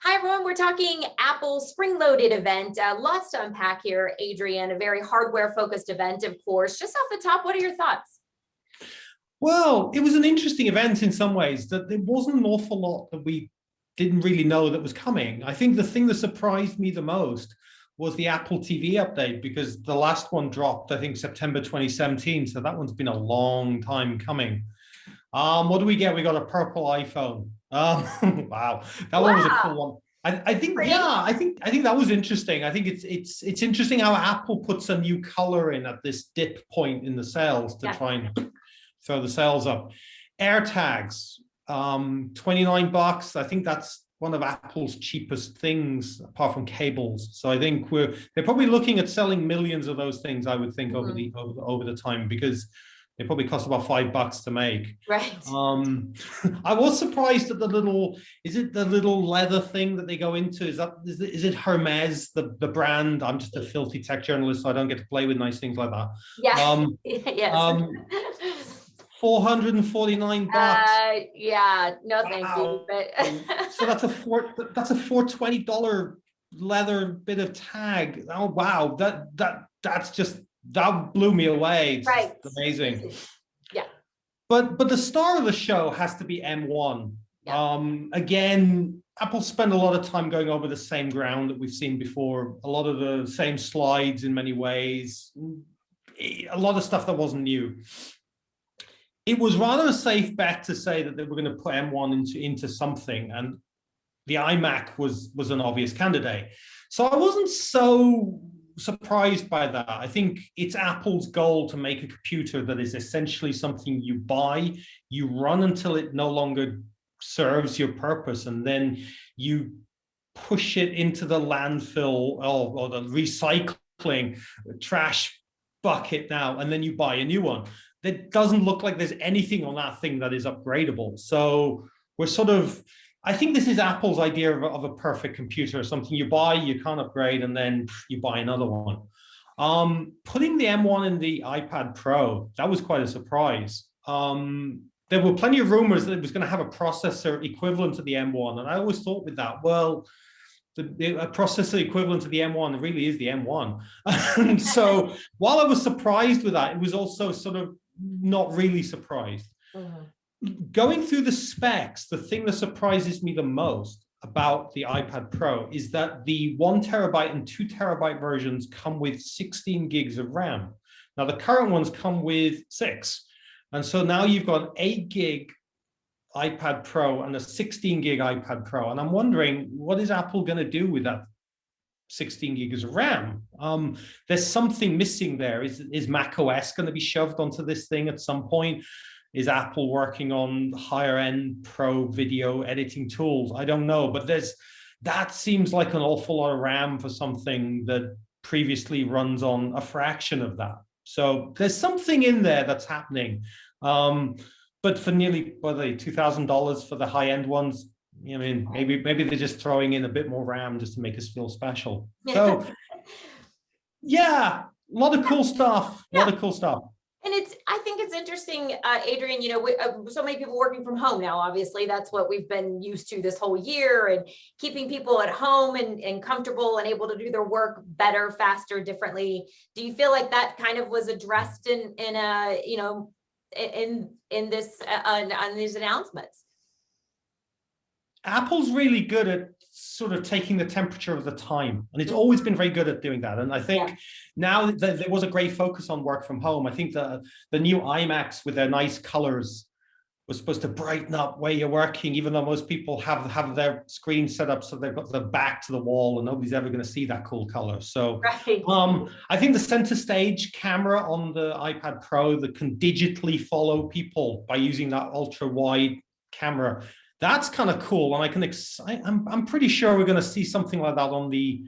Hi, everyone. We're talking Apple's spring-loaded event. Lots to unpack here, Adrian. A very hardware-focused event, of course. Just off the top, what are your thoughts? Well, it was an interesting event in some ways. That there wasn't an awful lot that we didn't really know that was coming. I think the thing that surprised me the most was the Apple TV update, because the last one dropped, I think, September 2017. So that one's been a long time coming. What do we get? We got a purple iPhone. Wow, that one was a cool one. I think, yeah, I think that was interesting. I think it's interesting how Apple puts a new color in at this dip point in the sales to try and throw the sales up. AirTags, $29. I think that's one of Apple's cheapest things apart from cables. So I think they're probably looking at selling millions of those things, I would think, over the time, because they probably cost about $5 to make. Right. I was surprised at the little, is it the little leather thing that they go into? Is it Hermes, the brand? I'm just a filthy tech journalist, so I don't get to play with nice things like that. Yeah. Yes. $449. Yeah, no thank you. But so that's a $420 leather bit of tag. Oh wow, that blew me away. It's right. Amazing. Yeah. But the star of the show has to be M1. Yeah. Again, Apple spent a lot of time going over the same ground that we've seen before. A lot of the same slides in many ways. A lot of stuff that wasn't new. It was rather a safe bet to say that they were going to put M1 into something, and the iMac was an obvious candidate. So I wasn't so surprised by that. I think it's Apple's goal to make a computer that is essentially something you buy, you run until it no longer serves your purpose, and then you push it into the landfill or the recycling trash bucket now, and then you buy a new one. That doesn't look like there's anything on that thing that is upgradable. So we're sort of, I think this is Apple's idea of a perfect computer, something you buy, you can't upgrade, and then you buy another one. Putting the M1 in the iPad Pro, that was quite a surprise. There were plenty of rumors that it was going to have a processor equivalent to the M1. And I always thought with that, well, a processor equivalent to the M1 really is the M1. And so while I was surprised with that, it was also sort of not really surprised. Going through the specs, the thing that surprises me the most about the iPad Pro is that the 1 terabyte and 2 terabyte versions come with 16 gigs of RAM. Now, the current ones come with 6. And so now you've got an 8 gig iPad Pro and a 16 gig iPad Pro. And I'm wondering, what is Apple going to do with that 16 gigs of RAM? There's something missing there. Is Mac OS going to be shoved onto this thing at some point? Is Apple working on higher end pro video editing tools? I don't know, but that seems like an awful lot of RAM for something that previously runs on a fraction of that. So there's something in there that's happening. But for nearly, $2,000 for the high end ones, I mean, maybe they're just throwing in a bit more RAM just to make us feel special. So yeah, a lot of cool stuff. A lot of cool stuff. And I think it's interesting, Adrian, so many people working from home now, obviously, that's what we've been used to this whole year, and keeping people at home and comfortable and able to do their work better, faster, differently. Do you feel like that kind of was addressed in this, on these announcements? Apple's really good at sort of taking the temperature of the time, and it's always been very good at doing that. And I think now that there was a great focus on work from home, I think the new iMacs with their nice colors was supposed to brighten up where you're working, even though most people have their screen set up so they've got their back to the wall and nobody's ever going to see that cool color. So I think the center stage camera on the iPad Pro that can digitally follow people by using that ultra wide camera, that's kind of cool. And I'm pretty sure we're going to see something like that on the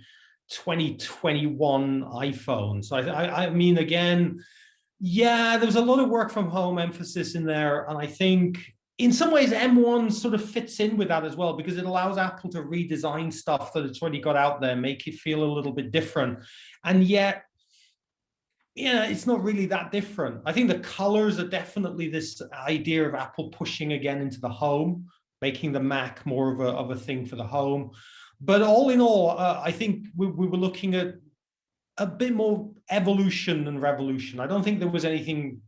2021 iPhone. So I mean, again, yeah, there's a lot of work from home emphasis in there. And I think in some ways, M1 sort of fits in with that as well, because it allows Apple to redesign stuff that it's already got out there, make it feel a little bit different. And yet, yeah, it's not really that different. I think the colors are definitely this idea of Apple pushing again into the home, making the Mac more of a thing for the home. but all in all, I think we were looking at a bit more evolution than revolution. I don't think there was anything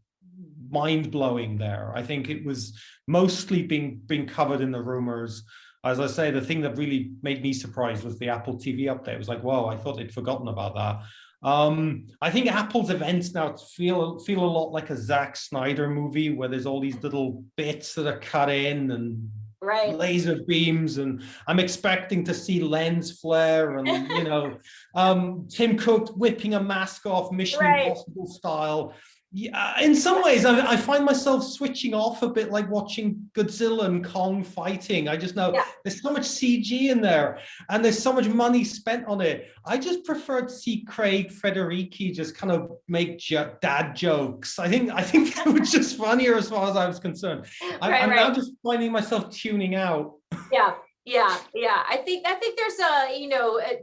mind-blowing there. I think it was mostly being covered in the rumors. As I say, the thing that really made me surprised was the Apple TV update. It was like, whoa, I thought they'd forgotten about that. I think Apple's events now feel a lot like a Zack Snyder movie where there's all these little bits that are cut in and Right. laser beams, and I'm expecting to see lens flare and Tim Cook whipping a mask off Mission Right. Impossible style. Yeah, in some ways, I find myself switching off a bit, like watching Godzilla and Kong fighting. I just know Yeah. there's so much CG in there, and there's so much money spent on it. I just prefer to see Craig Federighi just kind of make dad jokes. I think it was just funnier as far as I was concerned. I'm now just finding myself tuning out. Yeah. I think there's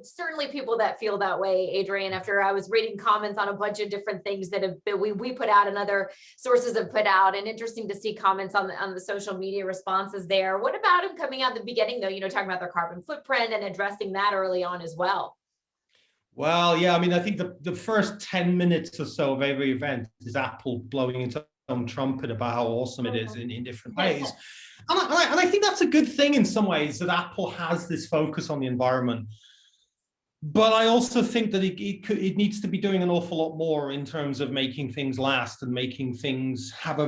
certainly people that feel that way, Adrian. After I was reading comments on a bunch of different things that have been, we put out and other sources have put out, and interesting to see comments on the social media responses there. What about them coming out at the beginning though? Talking about their carbon footprint and addressing that early on as well. Well, yeah, I mean, I think the first 10 minutes or so of every event is Apple blowing into some trumpet about how awesome it is in different ways. And I think that's a good thing in some ways, that Apple has this focus on the environment. But I also think that it needs to be doing an awful lot more in terms of making things last and making things have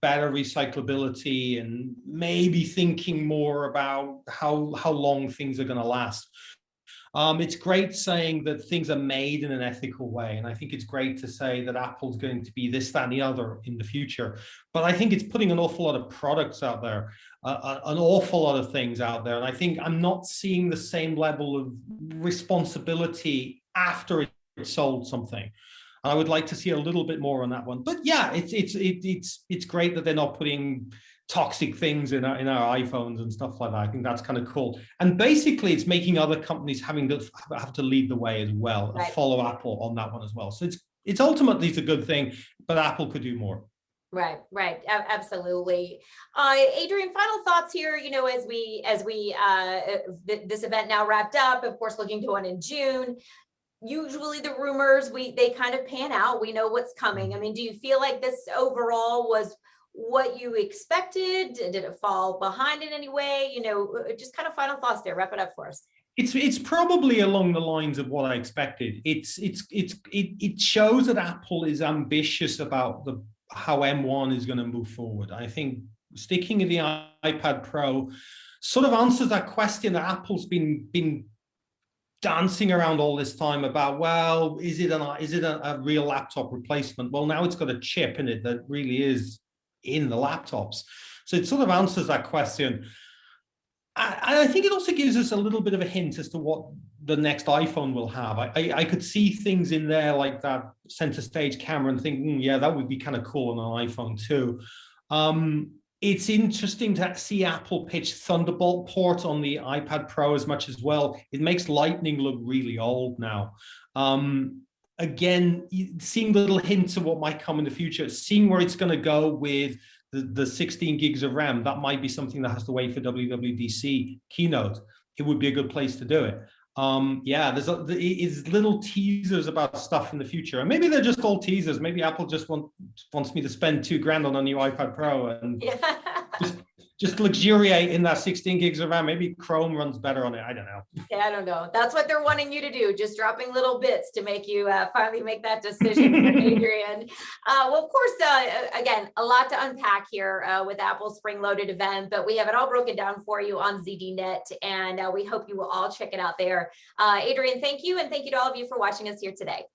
better recyclability, and maybe thinking more about how long things are going to last. It's great saying that things are made in an ethical way. And I think it's great to say that Apple's going to be this, that, and the other in the future. But I think it's putting an awful lot of products out there, an awful lot of things out there. And I think I'm not seeing the same level of responsibility after it's sold something. I would like to see a little bit more on that one. But yeah, it's great that they're not putting toxic things in our iPhones and stuff like that. I think that's kind of cool. And basically, it's making other companies have to lead the way as well, and follow Apple on that one as well. So it's ultimately a good thing, but Apple could do more. Right. Absolutely. Adrian, final thoughts here, as we this event now wrapped up, of course, looking to one in June. Usually the rumors, they kind of pan out. We know what's coming. I mean, do you feel like this overall was what you expected? Did it fall behind in any way? Just kind of final thoughts there. Wrap it up for us. It's probably along the lines of what I expected. It shows that Apple is ambitious about how M1 is going to move forward. I think sticking with the iPad Pro sort of answers that question that Apple's been dancing around all this time about, well, is it a real laptop replacement? Well, now it's got a chip in it that really is in the laptops. So it sort of answers that question. I think it also gives us a little bit of a hint as to what the next iPhone will have. I could see things in there like that center stage camera and think, yeah, that would be kind of cool on an iPhone too. It's interesting to see Apple pitch Thunderbolt port on the iPad Pro as much as well. It makes Lightning look really old now. Again, seeing little hints of what might come in the future, seeing where it's going to go with the 16 gigs of RAM, that might be something that has to wait for WWDC keynote. It would be a good place to do it. Yeah, there's little teasers about stuff in the future, and maybe they're just all teasers. Maybe Apple just wants me to spend $2,000 on a new iPad Pro and just luxuriate in that 16 gigs of RAM. Maybe Chrome runs better on it. I don't know. Yeah, I don't know. That's what they're wanting you to do, just dropping little bits to make you finally make that decision, Adrian. Well, of course, again, a lot to unpack here with Apple's spring-loaded event, but we have it all broken down for you on ZDNet, and we hope you will all check it out there. Adrian, thank you, and thank you to all of you for watching us here today.